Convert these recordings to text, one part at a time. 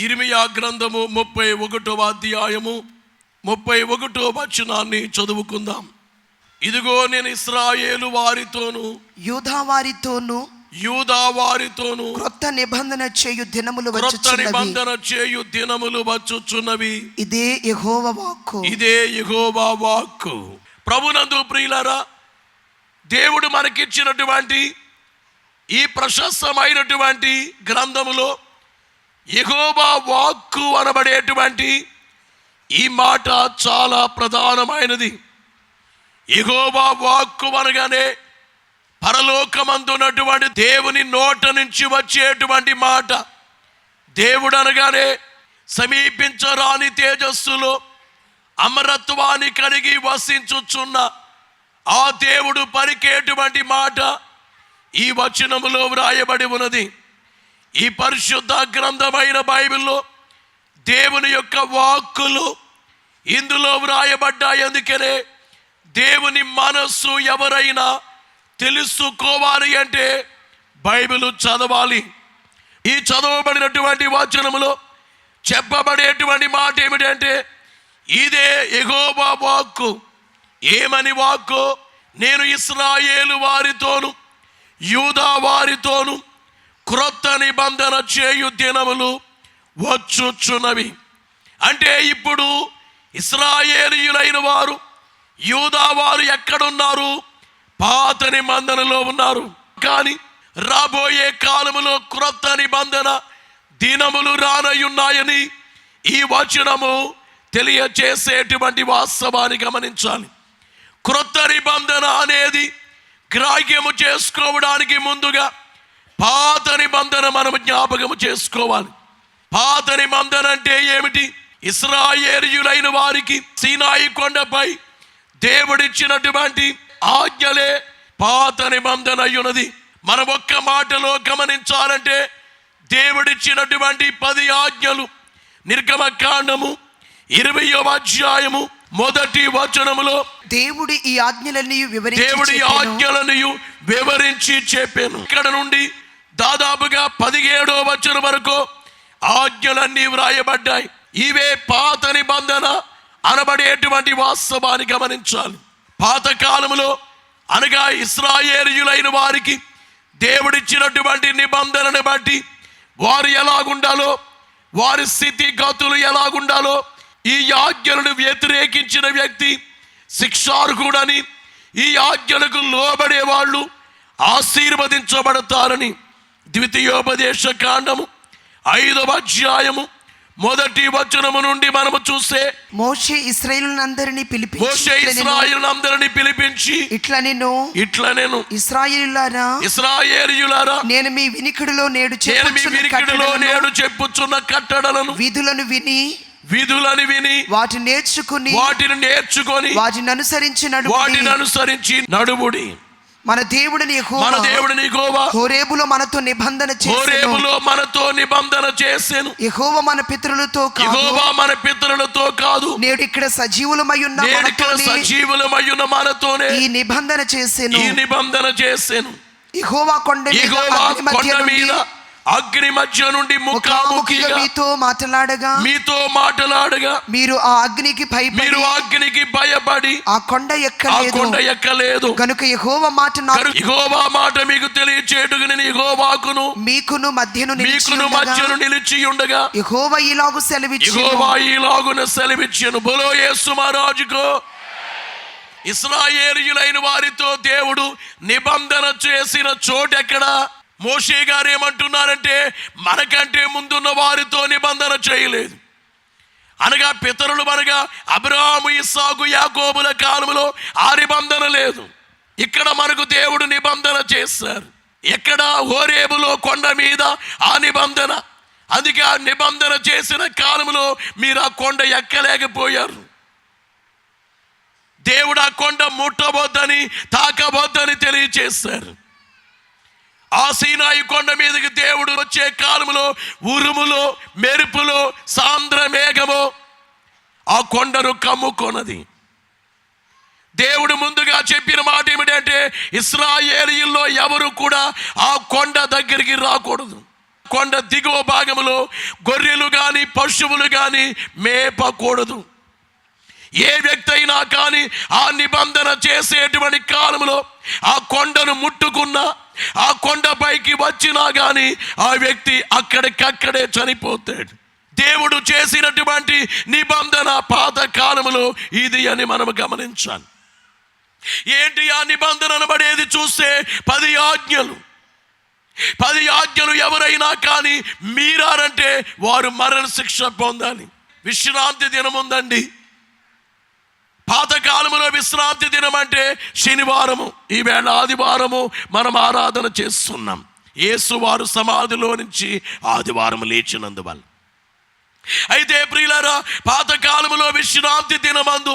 ఇర్మియా గ్రంథము 31వ అధ్యాయము 31వ వచనాన్ని చదువుకుందాం. ఇదిగో నేను ఇశ్రాయేలు వారితోను యూదా వారితోను క్రొత్త నిబంధన చేయు దినములు వచ్చుచున్నవి. ఇదే యెహోవా వాక్కు. ప్రభునందు ప్రియులారా, దేవుడు మనకిచ్చినటువంటి ఈ ప్రశస్తమైనటువంటి గ్రంథములో యెహోవా వాక్కు అనబడేటువంటి ఈ మాట చాలా ప్రధానమైనది. యెహోవా వాక్కు అనగానే పరలోకమందున్నటువంటి దేవుని నోట నుంచి వచ్చేటువంటి మాట. దేవుడు అనగానే సమీపించరాని తేజస్సులో అమరత్వాన్ని కలిగి వసించుచున్న ఆ దేవుడు పలికేటువంటి మాట ఈ వచనములో వ్రాయబడి ఉన్నది. ఈ పరిశుద్ధ గ్రంథమైన బైబిల్లో దేవుని యొక్క వాక్కులు ఇందులో వ్రాయబడ్డాయి. అందుకనే దేవుని మనస్సు ఎవరైనా తెలుసుకోవాలి అంటే బైబిల్ చదవాలి. ఈ చదవబడినటువంటి వచనములో చెప్పబడేటువంటి మాట ఏమిటంటే, ఇదే యెహోవా వాక్కు. ఏమని వాక్కు? నేను ఇశ్రాయేలు వారితోను యూదా వారితోను క్రొత్త నిబంధన చేయు దినములు వచ్చుచున్నవి. అంటే ఇప్పుడు ఇశ్రాయేలీయులైన వారు, యూదా వారు ఎక్కడున్నారు? పాత నిబంధనలో ఉన్నారు. కానీ రాబోయే కాలములో క్రొత్త నిబంధన దినములు రానయున్నాయని ఈ వచనము తెలియచేసేటువంటి వాస్తవాన్ని గమనించాలి. క్రొత్త నిబంధన అనేది గ్రాహ్యము చేసుకోవడానికి ముందుగా పాత నిబంధన మనము జ్ఞాపకము చేసుకోవాలి. పాత నిబంధన అంటే ఏమిటి? ఇశ్రాయేలీయులైన వారికి సీనాయి కొండపై దేవుడిచ్చినటువంటి ఆజ్ఞలే పాత నిబంధన అయ్యున్నది. మనం ఒక్క మాటలో గమనించాలంటే దేవుడిచ్చినటువంటి 10 ఆజ్ఞలు నిర్గమకాండము 20వ అధ్యాయము 1వ వచనములో దేవుడి ఈ ఆజ్ఞలను వివరించి చెప్పాను. ఇక్కడ నుండి దాదాపుగా 17వ వచనం వరకు ఆజ్ఞలన్నీ వ్రాయబడ్డాయి. ఇవే పాత నిబంధన అనబడేటువంటి వాస్తవాన్ని గమనించాలి. పాత కాలములో అనగా ఇశ్రాయేలీయులైన వారికి దేవుడిచ్చినటువంటి నిబంధనను బట్టి వారు ఎలాగుండాలో, వారి స్థితిగతులు ఎలాగుండాలో, ఈ ఆజ్ఞలను వ్యతిరేకించిన వ్యక్తి శిక్షార్హుడని, ఈ ఆజ్ఞలకు లోబడే వాళ్ళు ఆశీర్వదించబడతారని 2వ కాండము 5వ అధ్యాయము 1వ వచనము నుండి మనము చూస్తే, మోషే ఇశ్రాయేలునందరిని పిలిపించి ఇట్లా నేను ఇశ్రాయేలీయులారా, నేను మీ వినికిడిలో నేడు చెప్పుచున్న కట్టడలను విధులను విని వాటిని నేర్చుకుని వాటిని అనుసరించి నడువుడి. మన దేవుడిని యెహోవా హోరేబులో మనతో నిబంధన చేసెను. యెహోవా మన పితరులతో కాదు నేడు ఇక్కడ సజీవులమై ఉన్న మనతోనే ఈ నిబంధన చేసెను. యెహోవా కొండ మీద అగ్ని మధ్య నుండి ముఖాముఖిగా మీతో మాటలాడగా మీరు ఆ అగ్నికి భయపడి ఆ కొండ ఎక్కలేదు. కనుక యెహోవా మాట మీకు తెలియచేయుటకు నేను యెహోవాకును మీకును మధ్యను నిలిచి ఉండగా యెహోవా ఇలాగు సెలవిచ్చెను. బోలో యేసు మహారాజుకో. ఇశ్రాయేలీయులైన వారితో దేవుడు నిబంధన చేసిన చోటు ఎక్కడ? మోషే గారు ఏమంటున్నారంటే, మనకంటే ముందున్న వారితో నిబంధన చేయలేదు. అనగా పితరులు అనగా అబ్రాహాము, ఇస్సాకు, యాకోబుల కాలంలో ఆ నిబంధన లేదు. ఇక్కడ మనకు దేవుడు నిబంధన చేశారు. ఎక్కడ? హోరేబులో కొండ మీద ఆ నిబంధన. అందుకే ఆ నిబంధన చేసిన కాలంలో మీరు ఆ కొండ ఎక్కలేకపోయారు. దేవుడు ఆ కొండ ముట్టబోద్దని, తాకబోద్దని తెలియచేశారు. ఆ సీనాయి కొండ మీదకి దేవుడు వచ్చే కాలములో ఉరుములో, మెరుపులో, సాంద్ర మేఘము ఆ కొండను కమ్ముకొన్నది. దేవుడు ముందుగా చెప్పిన మాట ఏమిటంటే, ఇశ్రాయేలీయుల్లో ఎవరు కూడా ఆ కొండ దగ్గరికి రాకూడదు. కొండ దిగువ భాగములో గొర్రెలు గాని పశువులు గాని మేపకూడదు. ఏ వ్యక్తి అయినా కానీ ఆ నిబంధన చేసేటువంటి కాలంలో ఆ కొండను ముట్టుకున్నా, ఆ కొండపైకి వచ్చినా కానీ ఆ వ్యక్తి అక్కడికక్కడే చనిపోతాడు. దేవుడు చేసినటువంటి నిబంధన పాత కాలంలో ఇది అని మనం గమనించాలి. ఏంటి ఆ నిబంధన అనబడేది చూస్తే 10 ఆజ్ఞలు. 10 ఆజ్ఞలు ఎవరైనా కానీ మీరారంటే వారు మరణ శిక్ష పొందాలి. విశ్రాంతి దినం ఉందండి. పాతకాలంలో విశ్రాంతి దినం అంటే శనివారము, ఈవేళ ఆదివారము మనం ఆరాధన చేస్తున్నాం. యేసు వారు సమాధిలో నుంచి ఆదివారం లేచినందువల్ల. అయితే ప్రియులారా, పాతకాలంలో విశ్రాంతి దినమందు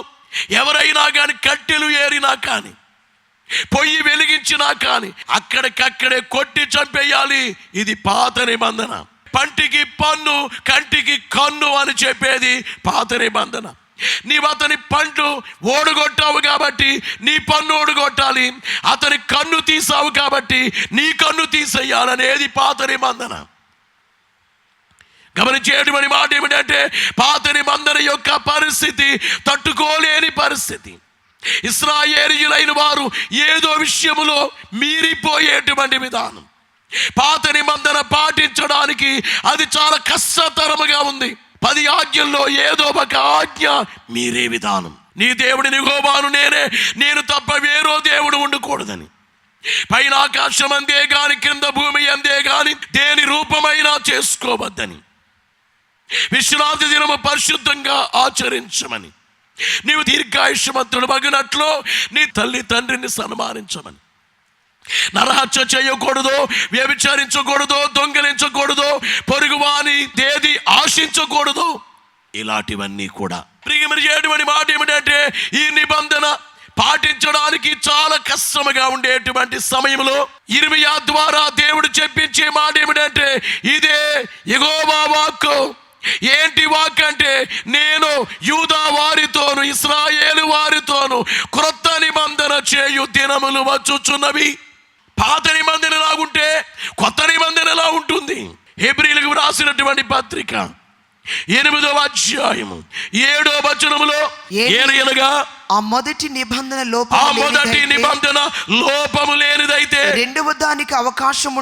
ఎవరైనా కానీ కట్టెలు ఏరినా కానీ, పొయ్యి వెలిగించినా కానీ అక్కడికక్కడే కొట్టి చంపేయాలి. ఇది పాత నిబంధన. పంటికి పన్ను, కంటికి కన్ను అని చెప్పేది పాత నిబంధన. నీవు అతని పండు ఓడగొట్టావు కాబట్టి నీ పన్ను ఓడగొట్టాలి, అతని కన్ను తీసావు కాబట్టి నీ కన్ను తీసేయాలనేది పాత నిబంధన. గమనించేటువంటి మాట ఏమిటంటే, పాత నిబంధన యొక్క పరిస్థితి తట్టుకోలేని పరిస్థితి. ఇశ్రాయేలీయులైన వారు ఏదో విషయములో మీరిపోయేటువంటి విధానం. పాత నిబంధన పాటించడానికి అది చాలా కష్టతరముగా ఉంది. 10 ఆజ్ఞల్లో ఏదో ఒక ఆజ్ఞ మీరే విధానం. నీ దేవుడిని యెహోవాను నేనే, నేను తప్ప వేరో దేవుడు ఉండకూడదని. పైన ఆకాశం అందే గాని కింద భూమి అందే గాని దేని రూపమైనా చేసుకోవద్దని, విశ్రాంతి దినము పరిశుద్ధంగా ఆచరించమని, నీవు దీర్ఘాయుష్మంతుడు మగినట్లు నీ తల్లి తండ్రిని సన్మానించమని, నరహత్య చేయకూడదు, వ్యభిచరించకూడదు, దొంగిలించకూడదు, పొరుగువాని దేది ఆశించకూడదు. ఇలాంటివన్నీ కూడా ప్రియమని చేయటువంటి మాట ఏమిటంటే, ఈ నిబంధన పాటించడానికి చాలా కష్టముగా ఉండేటువంటి సమయంలో ఇర్మియా ద్వారా దేవుడు చెప్పించే మాట ఏమిటంటే, ఇదే యెహోవా వాక్కు. ఏంటి వాక్ అంటే, నేను యూదా వారితోను ఇశ్రాయేలు వారితోను క్రొత్త నిబంధన చేయు దినములు వచ్చుచున్నవి. పాత నిబంధన ఎలా ఉంటే కొత్త నిబంధన ఎలా ఉంటుంది? హెబ్రీయులకు రాసినటువంటి పత్రిక 8వ అధ్యాయము 7వ వచనములో ఏలయనగా ఆ మొదటి నిబంధన లోపము లేనిదైతే రెండవ దానికి అవకాశం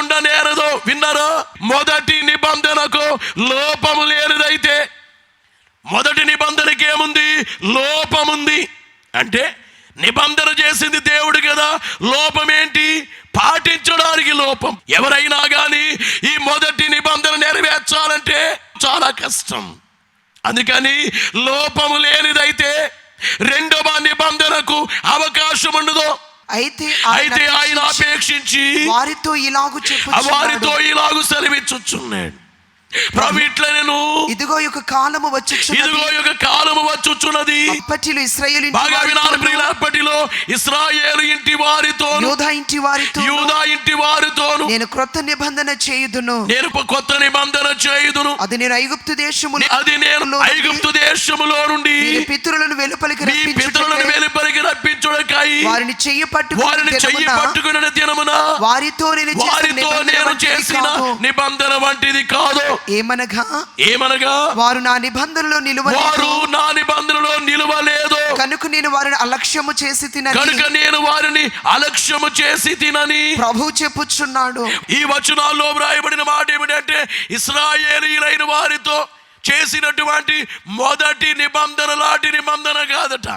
ఉండనేరదు. విన్నారా? మొదటి నిబంధనకు లోపము లేనిదైతే, మొదటి నిబంధనకి ఏముంది? లోపముంది. అంటే నిబంధన చేసింది దేవుడు కదా, లోపం ఏంటి? పాటించడానికి లోపం. ఎవరైనా కానీ ఈ మొదటి నిబంధన నెరవేర్చాలంటే చాలా కష్టం. అందుకని లోపము లేనిదైతే రెండవ నిబంధనకు అవకాశం ఉండదు. అయితే ఆయన అపేక్షించి వారితో ఇలాగు సెలవిచ్చుచున్నాడు. ప్రభుత్వను ఇదిగో యొక్క కాలము వచ్చుచున్నది. అప్పటిలో ఇశ్రాయేలు ఇంటి వారితో యూదా ఇంటి వారితోను నేను క్రొత్త నిబంధన చేయుదును. అది నేను ఐగుప్తు దేశములో నుండి పితరులను వెలుపలికి రప్పించుటకై వారిని చెయ్యి పట్టుకున్న దినమున వారితో నేను చేసిన నిబంధన వంటిది కాదు. ఏమనగా వారు నా నిబంధనలో నిలువలేదు కనుక నేను వారిని అలక్ష్యము చేసి తినని ప్రభువు చెప్పుచున్నాడు. ఈ వచనాల్లో వ్రాయబడిన మాట ఏమిటంటే, ఇశ్రాయేలీయులైన వారితో చేసినటువంటి మొదటి నిబంధన లాంటి నిబంధన కాదట.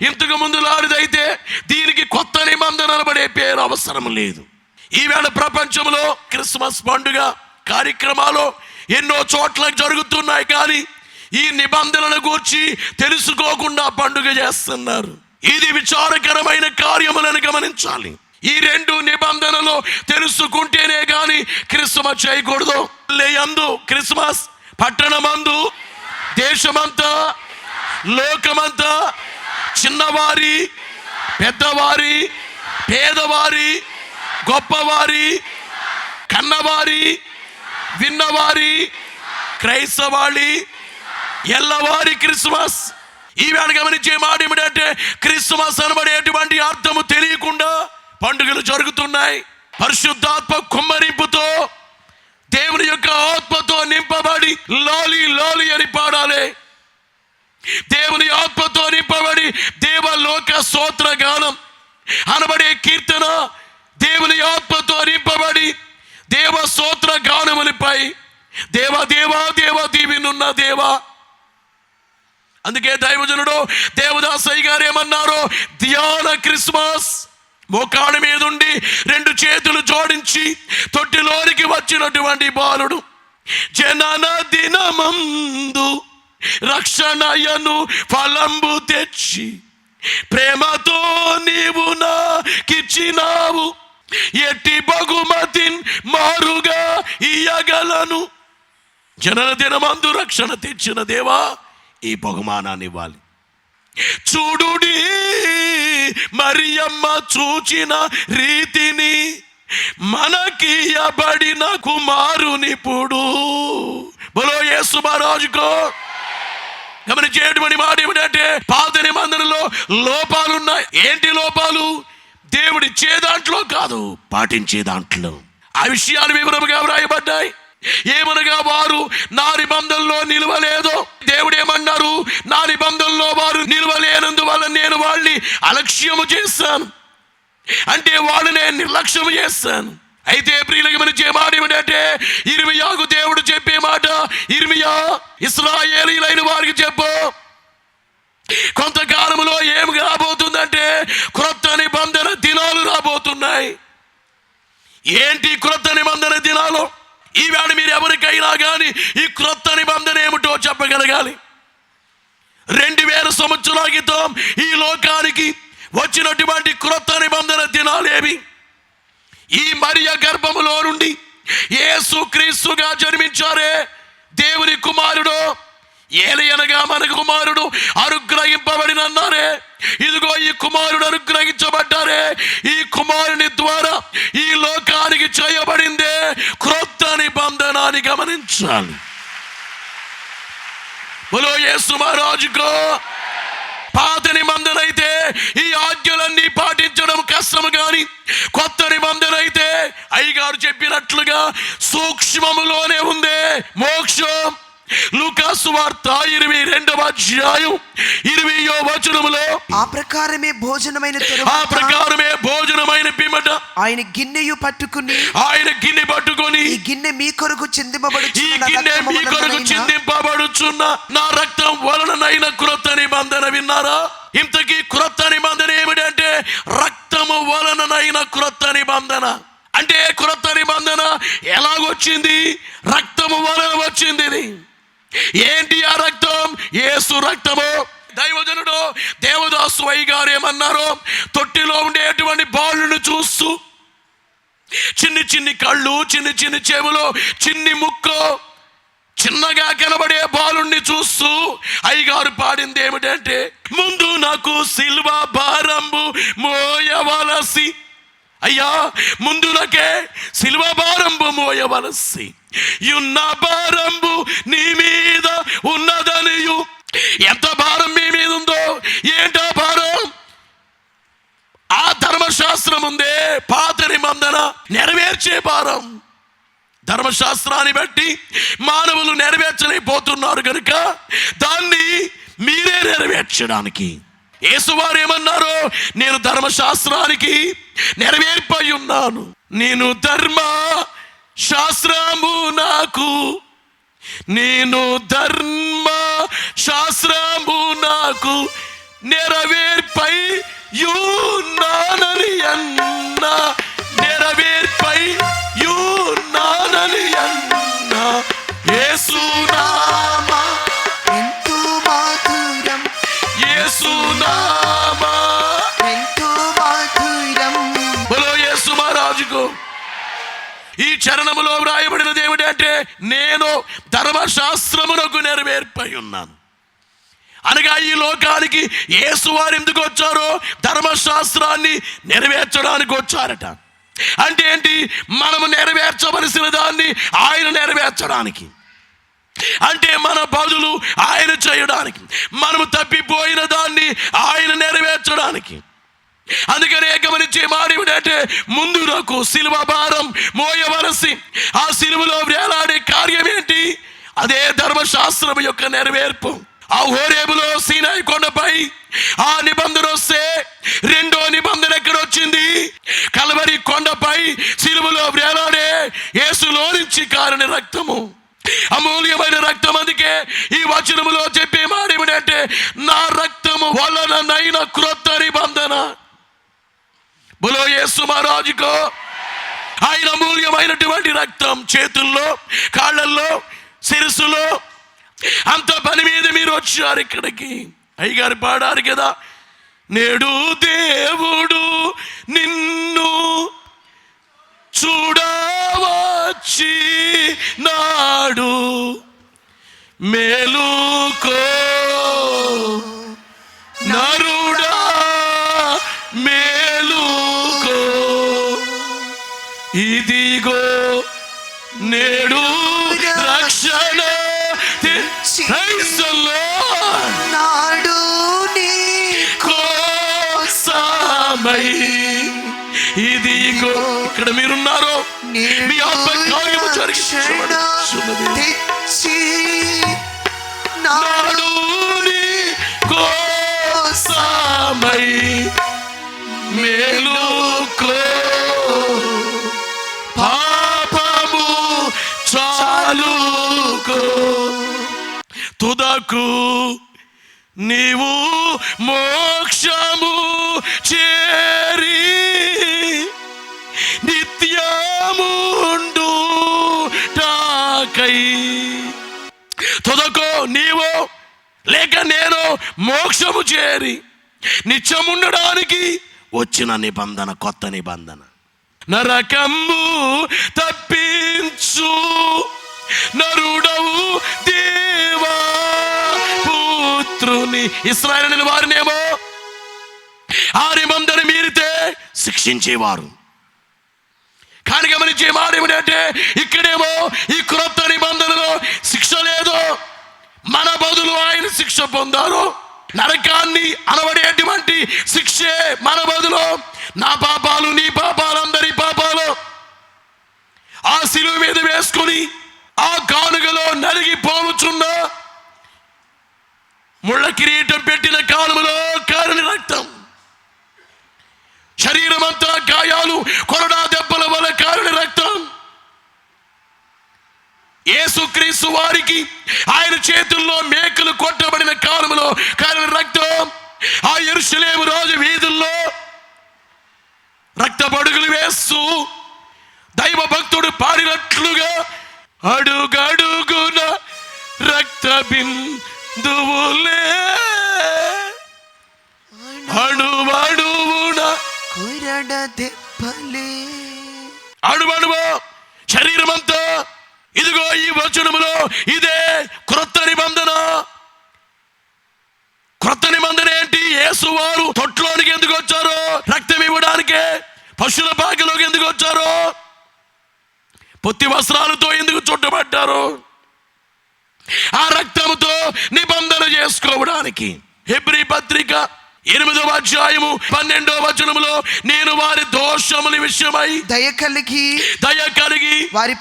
ఇంతకు ముందు లాంటిదైతే దీనికి కొత్త నిబంధన అనబడే పేరు అవసరం లేదు. ఈవేళ ప్రపంచంలో క్రిస్మస్ పండుగ కార్యక్రమాలు ఎన్నో చోట్ల జరుగుతున్నాయి, కానీ ఈ నిబంధనల గురించి తెలుసుకోకుండా పండుగ చేస్తున్నారు. ఇది విచారకరమైన కార్యములను గమనించాలి. ఈ 2 నిబంధనలు తెలుసుకుంటేనే కానీ క్రిస్మస్ చేయకూడదు. క్రిస్మస్ పట్టణమందు, దేశమంతా, లోకమంతా, చిన్నవారి, పెద్దవారి, పేదవారి, గొప్పవారి, కన్నవారి, విన్నవారి, క్రైస్తవాళి, ఎల్లవారి క్రిస్మస్. ఈవేళ గమనించే మాట ఏమిటంటే, క్రిస్మస్ అనబడేటువంటి అర్థము తెలియకుండా పండుగలు జరుగుతున్నాయి. పరిశుద్ధాత్మ కుమ్మరింపుతో దేవుని యొక్క ఆత్మతో నింపబడి లాలి లాలి అని పాడాలి. దేవుని ఆత్మతో నింపబడి దేవలోక స్తోత్ర గానం అనబడే కీర్తన దేవుని ఆత్మతో నింపబడి దేవ స్తోత్ర గానములపై దేవా దేవా దేవా దీవినున్న దేవా. అందుకే దైవజనుడు దేవదాసయ్య గారు ఏమన్నారు, ధ్యాన క్రిస్మస్ మోకాళ్ళ మీద ఉండి 2 చేతులు జోడించి తొట్టిలోనికి వచ్చినటువంటి బాలుడు జనన దినమందు రక్షణయను ఫలంబు తెచ్చి ప్రేమతో నీవు నాకిచ్చినావు, ఎట్టి బహుమతిన్ మారుగా ఇయ్యగలను. జనన దినమందు రక్షణ తెచ్చిన దేవా ఈ బహుమానాన్ని ఇవ్వాలి. చూడుడి మరియమ్మ చూచిన రీతిని మనకియబడిన కుమారునిప్పుడు. బలో యేసు మహారాజుకో. గమనించేటువంటి మాట ఏమిటంటే పాత నిబంధనలో లోపాలున్నాయి. ఏంటి లోపాలు? దేవుడిచ్చే దాంట్లో కాదు, పాటించే దాంట్లో. ఆ విషయాలు వివరముగా వ్రాయబడ్డాయి. ఏమనగా వారు నా నిబంధనలో నిలవలేదు. దేవుడేమన్నారు, నా నిబంధనలో వారు నిలవలేనందువల్ల నేను వాళ్ళని అలక్ష్యము చేస్తాను, అంటే వాళ్ళు నేను నిర్లక్ష్యం చేస్తాను. అయితే ప్రియులకి మనం మాట ఏమిటంటే ఇర్మియాకు దేవుడు చెప్పే మాట, ఇర్మియా ఇశ్రాయేలీయులైన వారికి చెప్పు, కొంతకాలంలో ఏమి రాబోతుందంటే క్రొత్త నిబంధన దినాలు రాబోతున్నాయి. ఏంటి క్రొత్త నిబంధన దినాలు? ఈవేళ మీరు ఎవరికైనా కానీ ఈ క్రొత్త నిబంధన ఏమిటో చెప్పగలగాలి. 2000 సంవత్సరాల క్రితం ఈ లోకానికి వచ్చినటువంటి క్రొత్త నిబంధన దినాలేవి? ఈ మరియ గర్భములో నుండి యేసు క్రీస్తుగా జన్మించారే దేవుని కుమారుడు, ఏలయనగా మన కుమారుడు అనుగ్రహింపబడినన్నారే. ఇదిగో ఈ కుమారుడు అనుగ్రహించబడ్డారే. ఈ కుమారుని ద్వారా ఈ లోకానికి చేయబడిందే క్రొత్త నిబంధనాన్ని గమనించాలి. బలో యేసు మహారాజుకో. పాత నిబంధన అయితే ఈ ఆజ్ఞలన్నీ పాటించడం కష్టము, కానీ కొత్త నిబంధన అయితే అయ్యగారు చెప్పినట్లుగా సూక్ష్మములోనే ఉందే మోక్షం. లూకా సువార్త 22వ అధ్యాయం 20వ వచనములో ఆ ప్రకారమే భోజనమైన పిమ్మట ఆయన గిన్నె పట్టుకుని ఈ గిన్నె మీ కొరకు చిందింపబడుచున్న నా రక్తం వలననైన క్రొత్త నిబంధన. విన్నారా? ఇంతకీ క్రొత్త నిబంధన ఏమిటంటే రక్తము వలననైన క్రొత్త నిబంధన. అంటే క్రొత్త నిబంధన ఎలాగొచ్చింది? రక్తము వలన వచ్చింది. ఏంటి ఆ రక్తం? యేసు రక్తము. దైవజనుడు దేవదాసు అయ్య గారు ఏమన్నారు, తొట్టిలో ఉండేటువంటి బాలుని చూస్తూ చిన్ని చిన్ని కళ్ళు, చిన్ని చిన్ని చెవులు, చిన్ని ముక్కు, చిన్నగా కనబడే బాలుణ్ణి చూస్తూ అయ్యగారు పాడింది ఏమిటంటే, ముందు నాకు సిల్వ భారంబు మోయవలసి. అయ్యా, ముందులకే సిల్వ భారంబు మోయవలసి, యున్న భారంబు నీ మీద ఉన్నదనియు. ఎంత భారం మీ మీద ఉందో, ఏంటో భారం? ఆ ధర్మశాస్త్రం ఉందే, పాత నిబంధన నెరవేర్చే భారం. ధర్మశాస్త్రాన్ని బట్టి మానవులు నెరవేర్చలేకపోతున్నారు కనుక దాన్ని మీరే నెరవేర్చడానికి యేసువారు ఏమన్నారు, నేను ధర్మశాస్త్రానికి నెరవేర్పై ఉన్నాను. నేను ధర్మ శాస్త్రము నాకు నెరవేర్పై యున్నానని అన్న, నెరవేర్పై యున్నానని అన్న. యేసునామా ఎంతో మాధురం, యేసునామా ఎంతో మాధురం. బలో యేసు మహారాజుకు. ఈ చరణములో వ్రాయబడినది ఏమిటంటే, నేను ధర్మశాస్త్రమునకు నెరవేర్పై ఉన్నాను అనగా ఈ లోకానికి యేసువారు ఎందుకు వచ్చారో ధర్మశాస్త్రాన్ని నెరవేర్చడానికి వచ్చారట. అంటే ఏంటి? మనము నెరవేర్చవలసిన దాన్ని ఆయన నెరవేర్చడానికి, అంటే మన బదులు ఆయన చేయడానికి, మనము తప్పిపోయిన దాన్ని ఆయన నెరవేర్చడానికి. అందుకనే గమనించే మారేమిటంటే ముందు నాకు సిలువ భారం మోయవలసి ఆ సిలువలో వేలాడే కార్యం ఏంటి? అదే ధర్మశాస్త్రం యొక్క నెరవేర్పు. ఆ హోరేబులో సీనాయి కొండపై ఆ నిబంధన వస్తే రెండో నిబంధన ఎక్కడ వచ్చింది? కల్వరి కొండపై సిలువలో వేలాడే యేసులో నుంచి కారని రక్తము, అమూల్యమైన రక్తం. అందుకే ఈ వచనములో చెప్పే మాట ఏమిటంటే నా రక్తము వలననైన క్రొత్త నిబంధన. బోలో యేసు మహారాజుకో. ఆయన అమూల్యమైనటువంటి రక్తం చేతుల్లో, కాళ్ళల్లో, శిరస్సులో, అంత పని మీద మీరు వచ్చారు ఇక్కడికి. అయ్యగారు పాడారు కదా, నేడు దేవుడు నిన్ను చూడవచ్చి నాడు మేలుకో నరుడా మేలుకో, ఇదిగో నేడు రక్షణ నాడు నీ కోసమై. ఇదిగో ఇక్కడ మీరున్నారో మీ ఆత్మ కార్యము తెచ్చి నాడు నీ కోసమై మేలుకో, పాపము చాలుకో, తుదకు నీవు మోక్షము చేరి నిత్యముండు టాకై. తుదకు నీవు లేక నేను మోక్షము చేరి నిత్యముండడానికి వచ్చిన నిబంధన, కొత్త నిబంధన. నరకము తప్పించు నరుడవు దేవా పుత్రుని. ఇశ్రాయేలు వారినేమో ఆ నిబంధన మీరితే శిక్షించేవారు. కానీ గమనించే మాట ఏమిటంటే ఇక్కడేమో ఈ క్రొత్త నిబంధనలో శిక్ష లేదు. మన బదులు ఆయన శిక్ష పొందారు. నరకాన్ని అనబడేటువంటి శిక్షే మన బదులు. నా పాపాలు, నీ పాపాలు, అందరి పాపాలు ఆ శిలువ మీద వేసుకుని ఆ కానుకలో నలిగిపోవచ్చున్న ముళ్ళ కిరీటం పెట్టిన కాలువలో కారని రక్తం, శరీరం అంతా గాయాలు, కొరడా దెబ్బల వల్ల కారని రక్తం. యేసుక్రీస్తు వారికి ఆయన చేతుల్లో మేకలు కొట్టబడిన కాలువలో కారని రక్తం. ఆ యెరూషలేము రాజు వీధుల్లో రక్త పడుగులు వేస్తూ దైవ భక్తుడు పాడినట్లుగా అడుగడుగున రక్త బిందువులే, అడువడువున కొరడ దెబ్బలే, అడువడువు శరీరం అంతా. ఇదిగో ఈ వచనములో ఇదే క్రొత్త నిబంధన. క్రొత్త నిబంధన ఏంటి? యేసు వారు తొట్లోనికి ఎందుకు వచ్చారో? రక్తం ఇవ్వడానికే. పశువుల పాకలోకి ఎందుకు వచ్చారో? పొత్తి వస్త్రాలతో ఎందుకు చుట్టబడ్డారు? ఆ రక్తముతో నిబంధన చేసుకోవడానికి. హెబ్రీ పత్రిక 8వ అధ్యాయము 12వ వచనములో నేను వారి దోషముల విషయమై దయ కలిగి వారి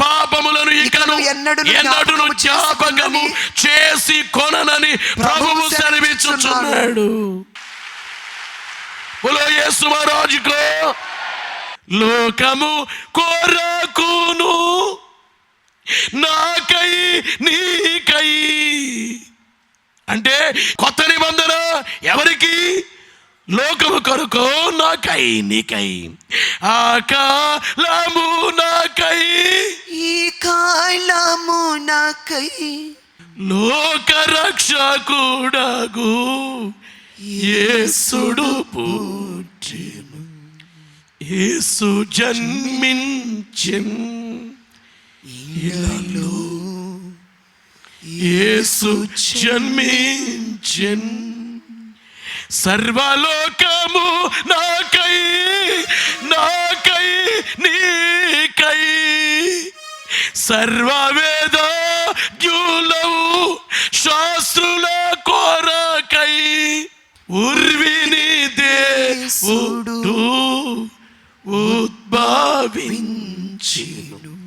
పాపములను ఇకను ఎన్నడూను జ్ఞాపకము చేసి కొననని ప్రభువు సెలవిచ్చుచున్నాడు. బోలో యేసు మహారాజుకో. లోకము కొరకును నాకై నీకై అంటే కొత్త నిబంధన ఎవరికి? లోకము కొరకు నాకై నీకై. ఆ కాలము నాకై, ఈ కాలము నాకై, లోక రక్షకుడగు యేసుడు పుట్టెను, యేసు జన్మించెను ఇలలో, యేసు జన్మించెను. సర్వలోకము నాకై నీకై, సర్వవేదజ్ఞులవు శాస్త్రుల కొరకై, ఉర్విని యేసుడు ఉద్భవించెను.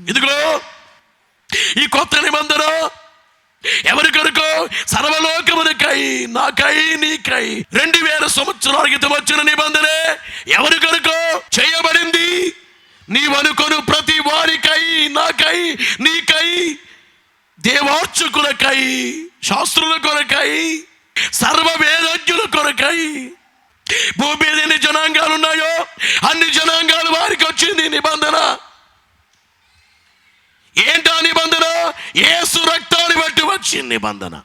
ఇదిగో ఈ కొత్త నిబంధన ఎవరి కొరకు? సర్వలోకమునికై, నాకై, నీకై. 2000 సంవత్సరాల క్రితం వచ్చిన నిబంధనే ఎవరి కొరకు చేయబడింది? నీవనుకొను ప్రతి వారికై, నాకై, నీకై, దేవార్చకులకై, శాస్త్రుల కొరకై, సర్వ వేదజ్ఞుల కొరకై. భూమి మీద ఎన్ని జనాంగాలు ఉన్నాయో అన్ని జనాంగాలు వారికి వచ్చింది నిబంధన. ఏంటా నిబంధన? యేసు రక్తాన్ని బట్టి వచ్చింది నిబంధన.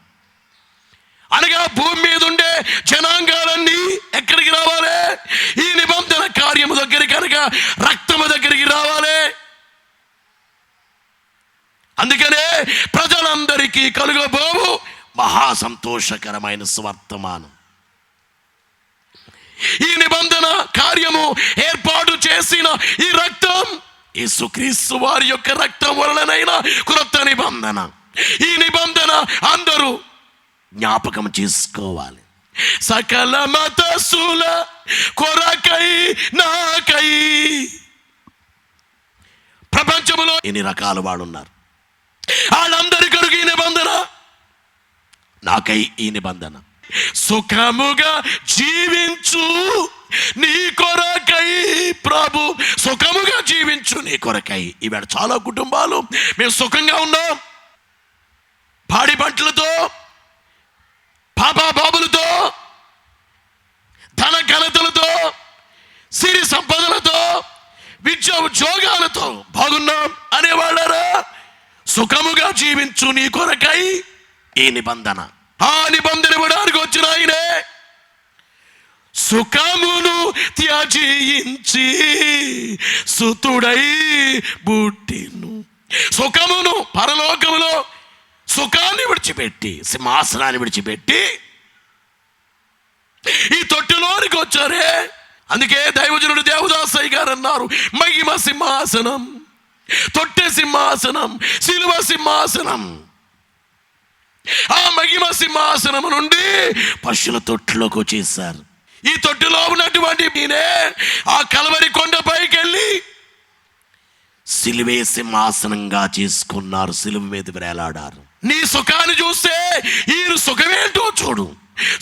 అనగా భూమి మీద ఉండే జనాంగాలన్నీ ఎక్కడికి రావాలి? ఈ నిబంధన కార్యము దగ్గరికి, కనుక రక్తము దగ్గరికి రావాలి. అందుకనే ప్రజలందరికీ కలుగబోవు మహా సంతోషకరమైన స్వర్తమానం. ఈ నిబంధన కార్యము ఏర్పాటు చేసిన ఈ రక్తం యేసుక్రీస్తు వారి యొక్క రక్తం వలనైన క్రొత్త నిబంధన. ఈ నిబంధన అందరూ జ్ఞాపకం చేసుకోవాలి. సకల మతస్థుల కొరకై, నాకై. ప్రపంచంలో ఎన్ని రకాల వాడు ఉన్నారు, వాళ్ళందరి కొరకు ఈ నిబంధన, నాకై ఈ నిబంధన. సుఖముగా జీవించు నీ కొరకై ప్రభు, సుఖముగా జీవించు నీ కొరకై. ఈవేళ చాలా కుటుంబాలు మేము సుఖంగా ఉన్నాం, పాడి పంటలతో, పాపా బాబులతో, ధన ఘనతలతో, సిరి సంపదలతో, విద్యా ఉద్యోగాలతో బాగున్నాం అనేవాళ్ళరా? సుఖముగా జీవించు నీ కొరకై ఈ నిబంధన. ఆ నిబంధన ఇవ్వడానికి వచ్చిన ఆయనే సుఖమును త్యజించి సుతుడై పుట్టెను. సుఖమును, పరలోకములో సుఖాన్ని విడిచిపెట్టి, సింహాసనాన్ని విడిచిపెట్టి ఈ తొట్టిలోనికి వచ్చారే. అందుకే దైవజనుడు దేవదాసయ్య గారు అన్నారు, మహిమ సింహాసనం, తొట్టె సింహాసనం, శిలువ సింహాసనం. ఆ మహిమ సింహాసనం నుండి పశువుల తొట్టులోకి వచ్చేసారు. ఈ తొట్టిలో ఉన్నటువంటి నేనే ఆ కలవరి కొండపైకి వెళ్ళి సిలువే సింహాసనంగా చేసుకున్నారు, సిలువ మీద వేలాడారు. నీ సుఖాన్ని చూస్తే ఈ సుఖమేంటో చూడు.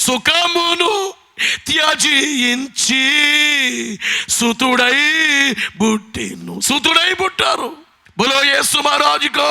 సుఖమును త్యజించి సుతుడై పుట్టెను. సుతుడై పుట్టారు. బోలో యేసు మహారాజుకో.